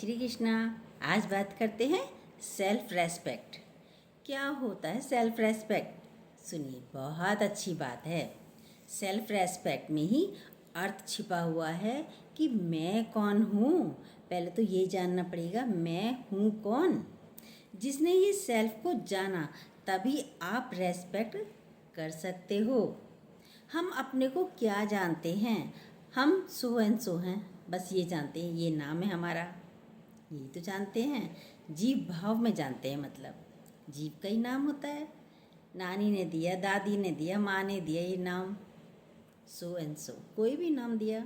श्री कृष्णा। आज बात करते हैं सेल्फ रेस्पेक्ट। क्या होता है सेल्फ रेस्पेक्ट? सुनिए, बहुत अच्छी बात है। सेल्फ रेस्पेक्ट में ही अर्थ छिपा हुआ है कि मैं कौन हूँ। पहले तो ये जानना पड़ेगा मैं हूँ कौन। जिसने ये सेल्फ को जाना तभी आप रेस्पेक्ट कर सकते हो। हम अपने को क्या जानते हैं? हम सो एंड सो हैं, बस ये जानते हैं, ये नाम है हमारा, यही तो जानते हैं। जीव भाव में जानते हैं, मतलब जीव का ही नाम होता है। नानी ने दिया, दादी ने दिया, माँ ने दिया ये नाम, सो एंड सो, कोई भी नाम दिया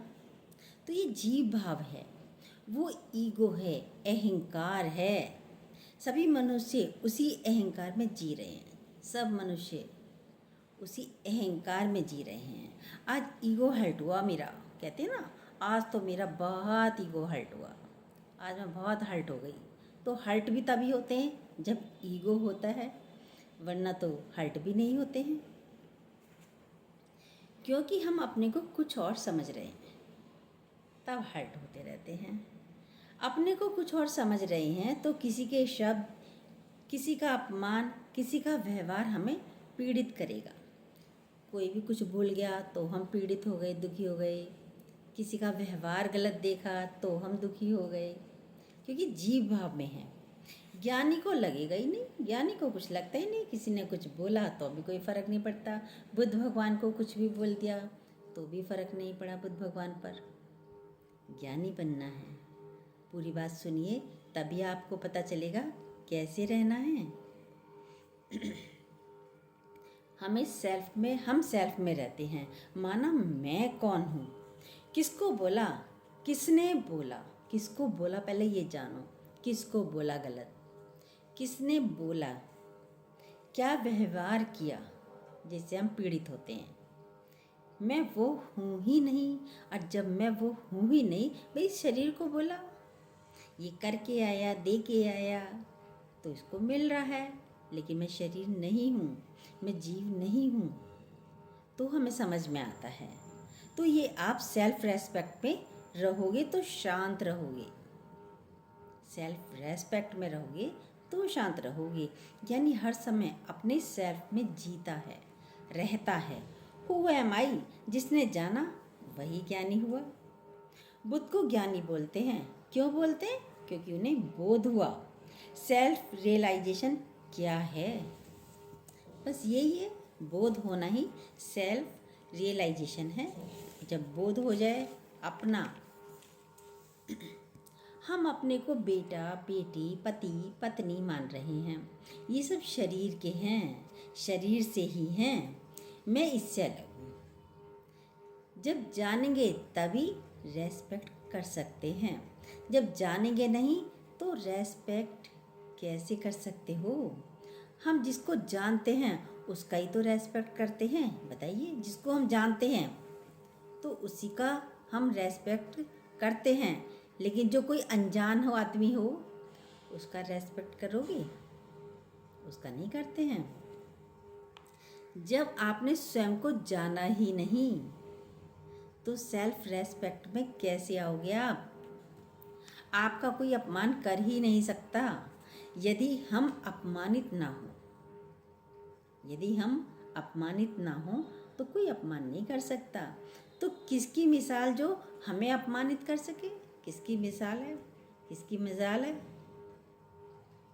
तो ये जीव भाव है, वो ईगो है, अहंकार है। सभी मनुष्य उसी अहंकार में जी रहे हैं। सब मनुष्य उसी अहंकार में जी रहे हैं। आज ईगो हर्ट हुआ मेरा, कहते हैं ना, आज तो मेरा बहुत ईगो हर्ट हुआ, आज मैं बहुत हर्ट हो गई। तो हर्ट भी तभी होते हैं जब ईगो होता है, वरना तो हर्ट भी नहीं होते हैं, क्योंकि हम अपने को कुछ और समझ रहे हैं, तब हर्ट होते रहते हैं। अपने को कुछ और समझ रहे हैं तो किसी के शब्द, किसी का अपमान, किसी का व्यवहार हमें पीड़ित करेगा। कोई भी कुछ भूल गया तो हम पीड़ित हो गए, दुखी हो गए। किसी का व्यवहार गलत देखा तो हम दुखी हो गए, क्योंकि जीव भाव में है। ज्ञानी को लगेगा ही नहीं, ज्ञानी को कुछ लगता ही नहीं। किसी ने कुछ बोला तो भी कोई फ़र्क नहीं पड़ता। बुद्ध भगवान को कुछ भी बोल दिया तो भी फ़र्क नहीं पड़ा बुद्ध भगवान पर। ज्ञानी बनना है, पूरी बात सुनिए, तभी आपको पता चलेगा कैसे रहना है। हम सेल्फ में रहते हैं। माना मैं कौन हूँ, किसको बोला, किसने बोला, किसको बोला, पहले ये जानो, किसको बोला गलत, किसने बोला, क्या व्यवहार किया जिससे हम पीड़ित होते हैं। मैं वो हूँ ही नहीं, और जब मैं वो हूँ ही नहीं, भाई शरीर को बोला, ये करके आया, दे के आया, तो इसको मिल रहा है, लेकिन मैं शरीर नहीं हूँ, मैं जीव नहीं हूँ। तो हमें समझ में आता है। तो ये आप सेल्फ रेस्पेक्ट में रहोगे तो शांत रहोगे। सेल्फ रेस्पेक्ट में रहोगे तो शांत रहोगे, यानी हर समय अपने सेल्फ में जीता है, रहता है। हु एम आई, जिसने जाना वही ज्ञानी हुआ। बुद्ध को ज्ञानी बोलते हैं, क्यों बोलते हैं? क्योंकि उन्हें बोध हुआ। सेल्फ रियलाइजेशन क्या है? बस यही है, बोध होना ही सेल्फ रियलाइजेशन है। जब बोध हो जाए अपना, हम अपने को बेटा, बेटी, पति, पत्नी मान रहे हैं, ये सब शरीर के हैं, शरीर से ही हैं, मैं इससे अलग हूँ। जब जानेंगे तभी रेस्पेक्ट कर सकते हैं, जब जानेंगे नहीं तो रेस्पेक्ट कैसे कर सकते हो? हम जिसको जानते हैं उसका ही तो रेस्पेक्ट करते हैं। बताइए, जिसको हम जानते हैं तो उसी का हम रेस्पेक्ट करते हैं, लेकिन जो कोई अनजान हो, आदमी हो, उसका रेस्पेक्ट करोगे? उसका नहीं करते हैं। जब आपने स्वयं को जाना ही नहीं तो सेल्फ रेस्पेक्ट में कैसे आओगे आप? आपका कोई अपमान कर ही नहीं सकता। यदि हम अपमानित ना हो, यदि हम अपमानित ना हो तो कोई अपमान नहीं कर सकता। तो किसकी मिसाल जो हमें अपमानित कर सके? किसकी मिसाल है, किसकी मिसाल है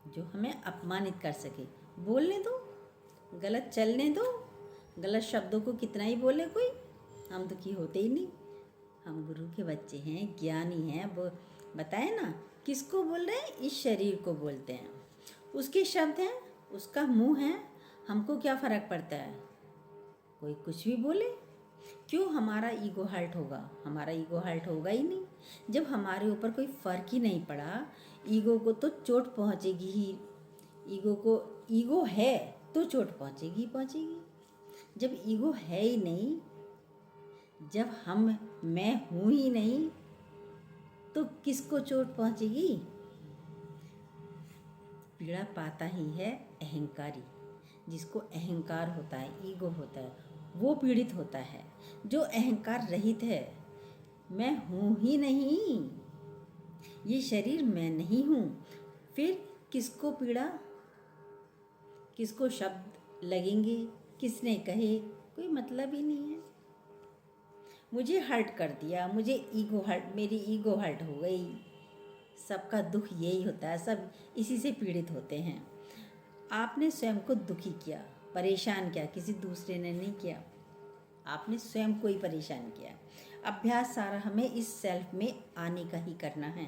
जो हमें अपमानित कर सके? बोलने दो, गलत चलने दो, गलत शब्दों को कितना ही बोले कोई, हम दुखी होते ही नहीं। हम गुरु के बच्चे हैं, ज्ञानी हैं, वो बताए ना, किसको बोल रहे हैं? इस शरीर को बोलते हैं। उसके शब्द हैं, उसका मुंह है, हमको क्या फ़र्क पड़ता है? कोई कुछ भी बोले, क्यों हमारा ईगो हर्ट होगा? हमारा ईगो हर्ट होगा ही नहीं। जब हमारे ऊपर कोई फ़र्क ही नहीं पड़ा, ईगो को तो चोट पहुँचेगी ही। ईगो है तो चोट पहुँचेगी पहुँचेगी। जब ईगो है ही नहीं, जब मैं हूँ ही नहीं, तो किसको चोट पहुँचेगी? पीड़ा पाता ही है अहंकारी, जिसको अहंकार होता है, ईगो होता है, वो पीड़ित होता है। जो अहंकार रहित है, मैं हूँ ही नहीं, ये शरीर मैं नहीं हूँ। फिर किसको पीड़ा, किसको शब्द लगेंगे, किसने कहे, कोई मतलब ही नहीं है। मुझे हर्ट कर दिया, मुझे ईगो हर्ट, मेरी ईगो हर्ट हो गई। सबका दुख यही होता है, सब इसी से पीड़ित होते हैं। आपने स्वयं को दुखी किया, परेशान किया, किसी दूसरे ने नहीं किया, आपने स्वयं को ही परेशान किया। अभ्यास सारा हमें इस सेल्फ में आने का ही करना है।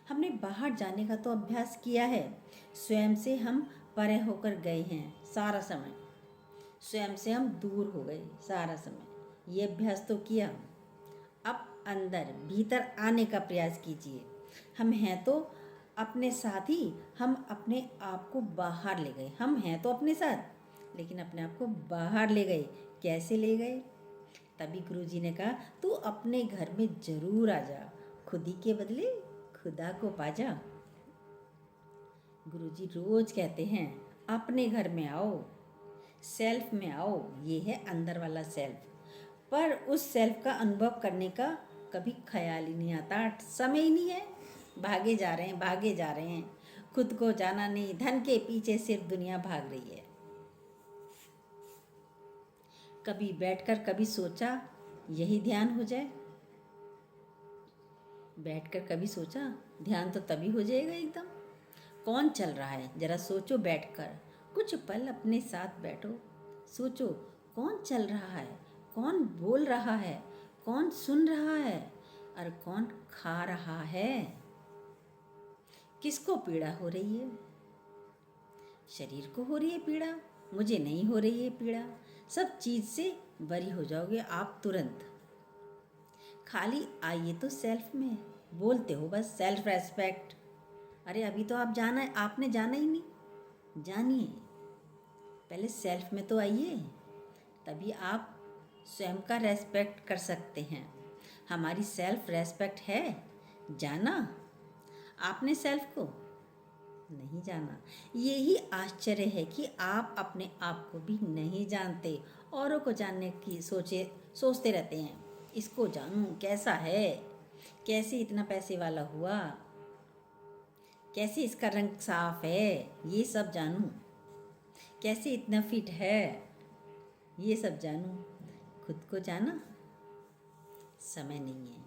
हमने बाहर जाने का तो अभ्यास किया है, स्वयं से हम परे होकर गए हैं सारा समय, स्वयं से हम दूर हो गए सारा समय, ये अभ्यास तो किया। अब अंदर भीतर आने का प्रयास कीजिए। हम हैं तो अपने साथ ही, हम अपने आप को बाहर ले गए। हम हैं तो अपने साथ, लेकिन अपने आप को बाहर ले गए। कैसे ले गए? तभी गुरुजी ने कहा, तू अपने घर में जरूर आ जा, खुद ही के बदले खुदा को पा जा। गुरुजी रोज कहते हैं, अपने घर में आओ, सेल्फ में आओ। ये है अंदर वाला सेल्फ। पर उस सेल्फ का अनुभव करने का कभी ख्याल ही नहीं आता, समय ही नहीं है। भागे जा रहे हैं, भागे जा रहे हैं, खुद को जाना नहीं, धन के पीछे सिर्फ दुनिया भाग रही है। कभी बैठकर कभी सोचा यही ध्यान हो जाए? बैठकर कभी सोचा ध्यान तो तभी हो जाएगा एकदम। कौन चल रहा है जरा सोचो, बैठकर कुछ पल अपने साथ बैठो, सोचो कौन चल रहा है, कौन बोल रहा है, कौन सुन रहा है और कौन खा रहा है। किसको पीड़ा हो रही है? शरीर को हो रही है पीड़ा, मुझे नहीं हो रही है पीड़ा। सब चीज से बरी हो जाओगे आप तुरंत। खाली आइए तो सेल्फ में, बोलते हो बस सेल्फ रेस्पेक्ट। अरे अभी तो आप जाना है, आपने जाना ही नहीं। जानिए, पहले सेल्फ में तो आइए, तभी आप स्वयं का रेस्पेक्ट कर सकते हैं। हमारी सेल्फ रेस्पेक्ट है। जाना आपने सेल्फ को? नहीं जाना। यही आश्चर्य है कि आप अपने आप को भी नहीं जानते, औरों को जानने की सोचते रहते हैं। इसको जानूं कैसा है, कैसे इतना पैसे वाला हुआ, कैसे इसका रंग साफ है, ये सब जानूं, कैसे इतना फिट है, ये सब जानूं। खुद को जाना समय नहीं है।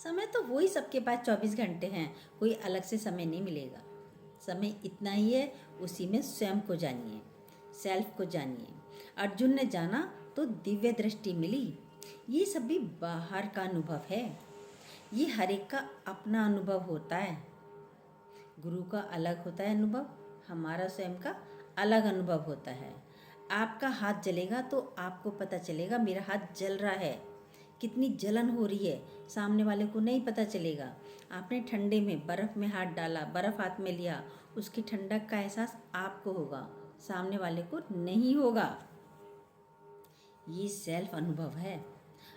समय तो वही सबके पास 24 घंटे हैं, कोई अलग से समय नहीं मिलेगा। समय इतना ही है, उसी में स्वयं को जानिए, सेल्फ को जानिए। अर्जुन ने जाना तो दिव्य दृष्टि मिली। ये सब भी बाहर का अनुभव है, ये हर एक का अपना अनुभव होता है। गुरु का अलग होता है अनुभव, हमारा स्वयं का अलग अनुभव होता है। आपका हाथ जलेगा तो आपको पता चलेगा मेरा हाथ जल रहा है, कितनी जलन हो रही है, सामने वाले को नहीं पता चलेगा। आपने ठंडे में बर्फ़ में हाथ डाला, बर्फ़ हाथ में लिया, उसकी ठंडक का एहसास आपको होगा, सामने वाले को नहीं होगा। ये सेल्फ अनुभव है।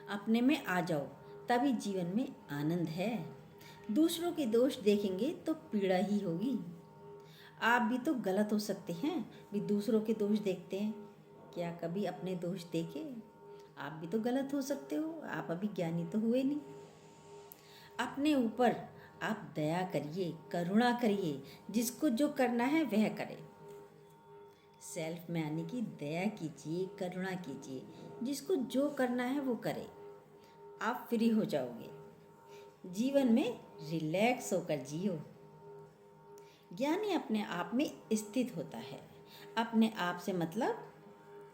अपने में आ जाओ, तभी जीवन में आनंद है। दूसरों के दोष देखेंगे तो पीड़ा ही होगी। आप भी तो गलत हो सकते हैं, भी दूसरों के दोष देखते हैं। क्या कभी अपने दोष देखे? आप भी तो गलत हो सकते हो, आप अभी ज्ञानी तो हुए नहीं। अपने ऊपर आप दया करिए, करुणा करिए, जिसको जो करना है वह करे। सेल्फ में आने की दया कीजिए, करुणा कीजिए, जिसको जो करना है वो करे। आप फ्री हो जाओगे, जीवन में रिलैक्स होकर जियो। ज्ञानी अपने आप में स्थित होता है। अपने आप से मतलब,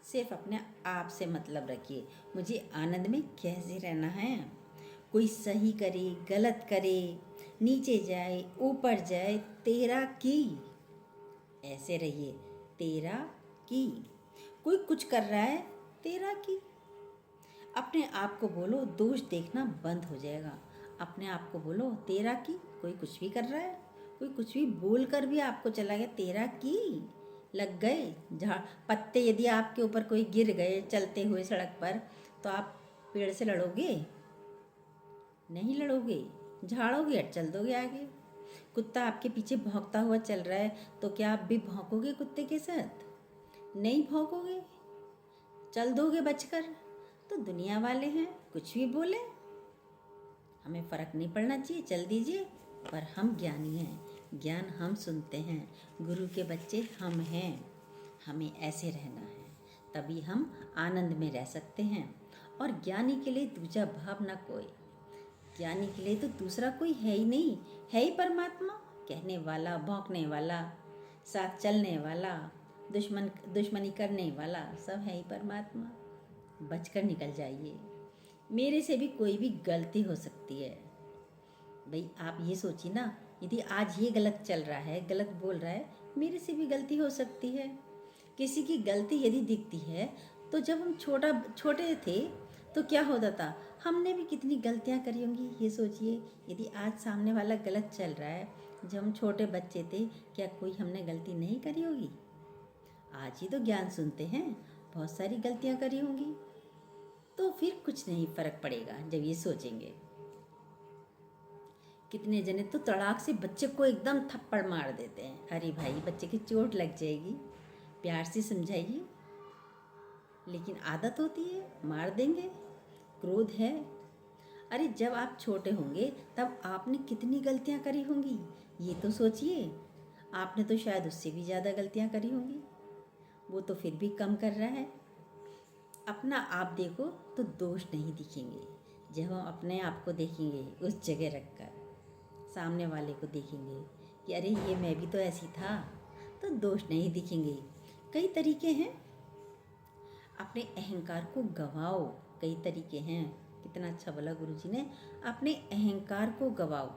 सिर्फ अपने आप से मतलब रखिए, मुझे आनंद में कैसे रहना है। कोई सही करे, गलत करे, नीचे जाए, ऊपर जाए, तेरा की, ऐसे रहिए, तेरा की। कोई कुछ कर रहा है, तेरा की। अपने आप को बोलो, दोष देखना बंद हो जाएगा। अपने आप को बोलो तेरा की। कोई कुछ भी कर रहा है, कोई कुछ भी बोल कर भी आपको चला गया, तेरा की। लग गए झाड़ पत्ते, यदि आपके ऊपर कोई गिर गए चलते हुए सड़क पर, तो आप पेड़ से लड़ोगे? नहीं लड़ोगे, झाड़ोगे और चल दोगे आगे। कुत्ता आपके पीछे भौंकता हुआ चल रहा है, तो क्या आप भी भौंकोगे कुत्ते के साथ? नहीं भौंकोगे, चल दोगे बचकर। तो दुनिया वाले हैं, कुछ भी बोले, हमें फ़र्क नहीं पड़ना चाहिए, चल दीजिए, पर हम ज्ञानी हैं, ज्ञान हम सुनते हैं, गुरु के बच्चे हम हैं। हमें ऐसे रहना है, तभी हम आनंद में रह सकते हैं। और ज्ञानी के लिए दूजा भाव ना कोई, ज्ञानी के लिए तो दूसरा कोई है ही नहीं, है ही परमात्मा। कहने वाला, भौंकने वाला, साथ चलने वाला, दुश्मनी करने वाला, सब है ही परमात्मा। बचकर निकल जाइए। मेरे से भी कोई भी गलती हो सकती है। भाई आप ये सोचिए ना, यदि आज ये गलत चल रहा है, गलत बोल रहा है, मेरे से भी गलती हो सकती है। किसी की गलती यदि दिखती है तो जब हम छोटे थे तो क्या होता था, हमने भी कितनी गलतियां करी होंगी। ये सोचिए, यदि आज सामने वाला गलत चल रहा है, जब हम छोटे बच्चे थे, क्या कोई हमने गलती नहीं करी होगी? आज ही तो ज्ञान सुनते हैं, बहुत सारी गलतियां करी होंगी। तो फिर कुछ नहीं फर्क पड़ेगा जब ये सोचेंगे। कितने जने तो तड़ाक से बच्चे को एकदम थप्पड़ मार देते हैं। अरे भाई, बच्चे की चोट लग जाएगी, प्यार से समझाइए। लेकिन आदत होती है, मार देंगे, क्रोध है। अरे जब आप छोटे होंगे तब आपने कितनी गलतियां करी होंगी, ये तो सोचिए। आपने तो शायद उससे भी ज़्यादा गलतियां करी होंगी, वो तो फिर भी कम कर रहा है। अपना आप देखो तो दोष नहीं दिखेंगे। जब हम अपने आप को देखेंगे उस जगह रखकर, सामने वाले को देखेंगे कि अरे ये मैं भी तो ऐसी था, तो दोष नहीं दिखेंगे। कई तरीके हैं, अपने अहंकार को गवाओ। कई तरीके हैं, कितना अच्छा बोला गुरुजी ने, अपने अहंकार को गवाओ।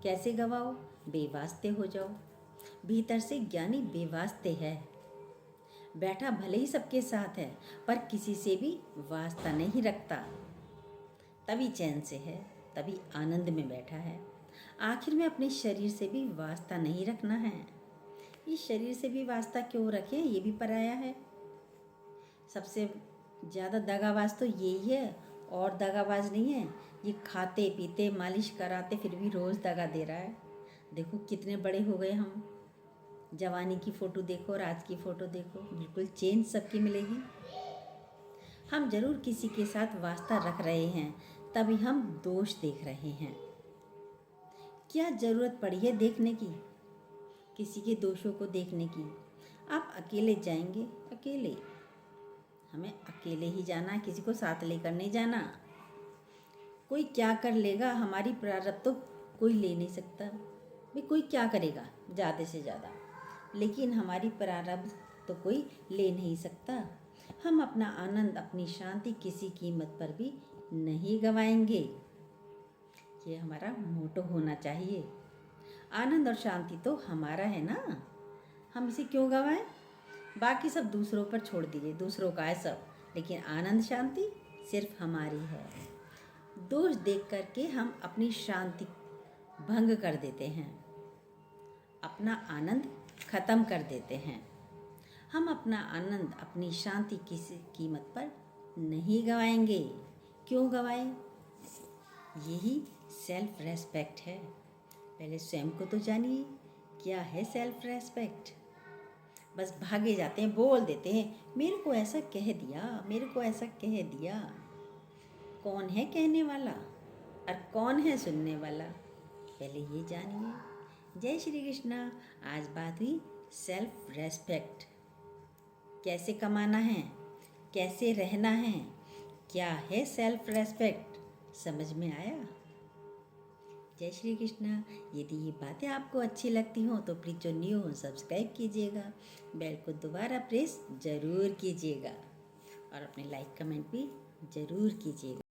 कैसे गवाओ? बेवास्ते हो जाओ। भीतर से ज्ञानी बेवास्ते है, बैठा भले ही सबके साथ है पर किसी से भी वास्ता नहीं रखता, तभी चैन से है, तभी आनंद में बैठा है। आखिर में अपने शरीर से भी वास्ता नहीं रखना है। इस शरीर से भी वास्ता क्यों रखें, ये भी पराया है। सबसे ज़्यादा दगाबाज तो यही है, और दगाबाज नहीं है। ये खाते पीते मालिश कराते फिर भी रोज़ दगा दे रहा है। देखो कितने बड़े हो गए हम। जवानी की फ़ोटो देखो और आज की फ़ोटो देखो, बिल्कुल चेंज सबकी मिलेगी। हम ज़रूर किसी के साथ वास्ता रख रहे हैं, तभी हम दोष देख रहे हैं। क्या ज़रूरत पड़ी है देखने की, किसी के दोषों को देखने की? आप अकेले जाएंगे, अकेले, हमें अकेले ही जाना, किसी को साथ लेकर नहीं जाना। कोई क्या कर लेगा, हमारी प्रारब्ध तो कोई ले नहीं सकता। भाई कोई क्या करेगा ज़्यादा से ज़्यादा, लेकिन हमारी प्रारब्ध तो कोई ले नहीं सकता। हम अपना आनंद, अपनी शांति किसी कीमत पर भी नहीं गंवाएंगे। ये हमारा मोटो होना चाहिए। आनंद और शांति तो हमारा है ना, हम इसे क्यों गंवाएं? बाकी सब दूसरों पर छोड़ दीजिए, दूसरों का है सब, लेकिन आनंद शांति सिर्फ हमारी है। दोष देख करके हम अपनी शांति भंग कर देते हैं, अपना आनंद खत्म कर देते हैं। हम अपना आनंद, अपनी शांति किसी कीमत पर नहीं गंवाएंगे। क्यों गंवाएं? यही सेल्फ रेस्पेक्ट है। पहले स्वयं को तो जानिए, क्या है सेल्फ रेस्पेक्ट। बस भागे जाते हैं, बोल देते हैं, मेरे को ऐसा कह दिया, मेरे को ऐसा कह दिया। कौन है कहने वाला और कौन है सुनने वाला, पहले ये जानिए। जय श्री कृष्णा। आज बात हुई सेल्फ रेस्पेक्ट, कैसे कमाना है, कैसे रहना है, क्या है सेल्फ रेस्पेक्ट, समझ में आया? जय श्री कृष्णा। यदि ये बातें आपको अच्छी लगती हों तो प्लीज़ जो न्यू हो सब्सक्राइब कीजिएगा, बेल को दोबारा प्रेस ज़रूर कीजिएगा और अपने लाइक कमेंट भी ज़रूर कीजिएगा।